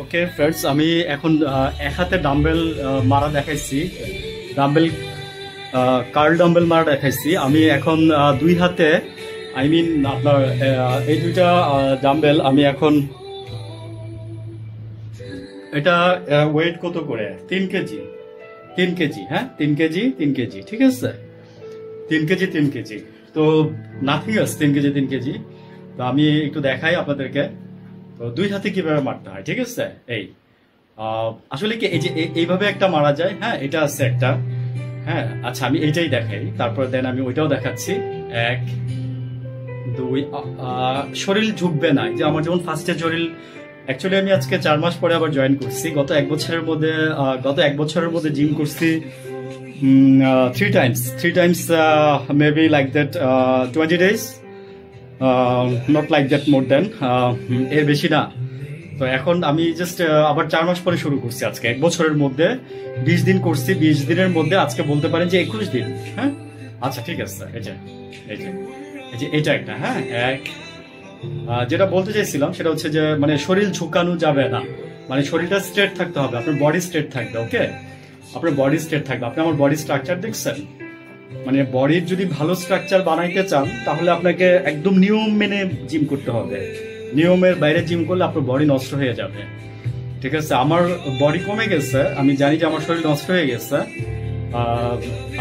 Okay friends, আমি এখন এক হাতে ডাম্বেল মারা দেখাইছি, ডাম্বেল কার্ল ডাম্বেল মারা দেখাইছি। আমি এখন দুই হাতে, আই মিন আপনার এই দুইটা ডাম্বেল আমি এখন, এটা ওয়েট কত করে? 3 কেজি, 3 কেজি, হ্যাঁ 3 কেজি, 3 কেজি, ঠিক আছে, 3 কেজি 3 কেজি। তো নাথিং এলস, 3 কেজি 3 কেজি। তো আমি একটু দেখাই আপনাদেরকে, তো দুই হাতে কিভাবে মারতে হয়, ঠিক আছে। এই আসলে কি এই যে এইভাবে একটা মারা যায়, হ্যাঁ এটা আছে একটা, হ্যাঁ আচ্ছা আমি এইটাই দেখাই, তারপর দেন আমি ওইটাও দেখাচ্ছি। এক, দুই, শরীর ঝুঁকবে না। যে আমার যেমন ফার্স্টে শরীর, অ্যাকচুয়ালি আমি আজকে 4 মাস পরে আবার জয়েন করছি। গত এক বছরের মধ্যে জিম করছি three times maybe like that 20 days, not like that more than, এর বেশি না। তো এখন আমি জাস্ট আবার 4 মাস পরে শুরু করছি। আজকে 1 বছরের মধ্যে 20 দিন করছি, 20 দিনের মধ্যে আজকে বলতে পারেন যে 21 দিন। হ্যাঁ আচ্ছা ঠিক আছে, এই যে এই যে এই যে এটা একটা, হ্যাঁ এক, যেটা বলতে চাইছিলাম সেটা হচ্ছে যে মানে শরীর ঝুঁকানো যাবে না, মানে শরীরটা স্ট্রেট থাকতে হবে, আপনার বডি স্ট্রেট থাকবে। ওকে, আপনার বডি স্ট্রেট থাকবে। আপনি আমার বডি স্ট্রাকচার দেখছেন, মানে বডির যদি ভালো স্ট্রাকচার বানাইতে চান তাহলে আপনাকে একদম নিয়ম মেনে জিম করতে হবে। নিয়মের বাইরে জিম করলে আপনার বডি নষ্ট হয়ে যাবে, ঠিক আছে। আমার বডি কমে গেছে, আমি জানি যে আমার শরীর নষ্ট হয়ে গেছে।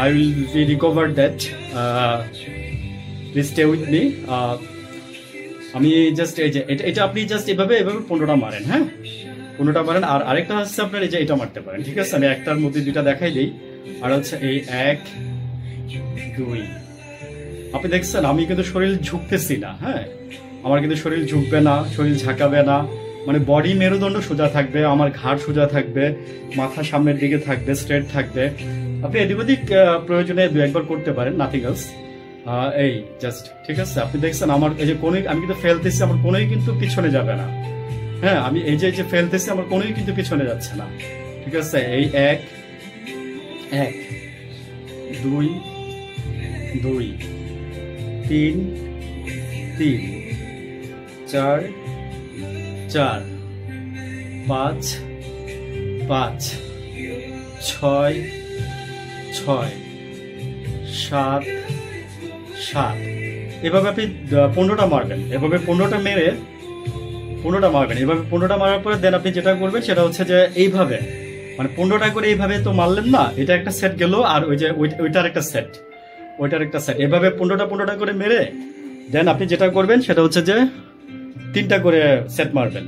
I will be recover that, please stay with me. আমি জাস্ট এই যে এটা আপনি জাস্ট এভাবে 15টা মারেন, হ্যাঁ 15টা মারেন। আর আরেকটা হচ্ছে আপনার এই যে এটা মারতে পারেন, ঠিক আছে। আমি একটার মধ্যে দুইটা দেখাই দিই। আর হচ্ছে এই এক, দুই, আপনি দেখছেন আমি কিন্তু শরীর ঝুঁকতেছি না, হ্যাঁ আমার কিন্তু শরীর ঝুঁকবে না, শরীর ঝাঁকাবে না, মানে বডি মেরুদণ্ড সোজা থাকবে, আমার ঘাড় সোজা থাকবে, মাথা সামনের দিকে থাকবে, স্ট্রেট থাকবে। আপনি এদিক ওদিক প্রয়োজনে 2-1 বার করতে পারেন, নাথিং এলস। এই জাস্ট, ঠিক আছে। আপনি দেখছেন আমার এই যে কোনোই, আমি কিন্তু ফেলতেছি, আমার কোনোই কিন্তু পিছনে যাবে না, হ্যাঁ আমি এই যে ফেলতেছি আমার কোনোই কিন্তু পিছনে যাচ্ছে না, ঠিক আছে। এই এক, এক, দুই, দুই, তিন, তিন, চার, চার, পাঁচ, পাঁচ, ছয়, ছয়, সাত, সাত। এভাবে আপনি 15টা মারবেন, এভাবে 15টা মেরে 15টা মারবেন। এভাবে 15টা মারার পরে দেন আপনি যেটা করবেন সেটা হচ্ছে যে এইভাবে, মানে 15টা করে এইভাবে তো মারলেন না, এটা একটা সেট গেল, আর ওই যে ওইটার একটা সেট, ওইটার একটা সেট। এভাবে 15টা করে মেরে দেন আপনি যেটা করবেন সেটা হচ্ছে যে 3টা করে সেট মারবেন।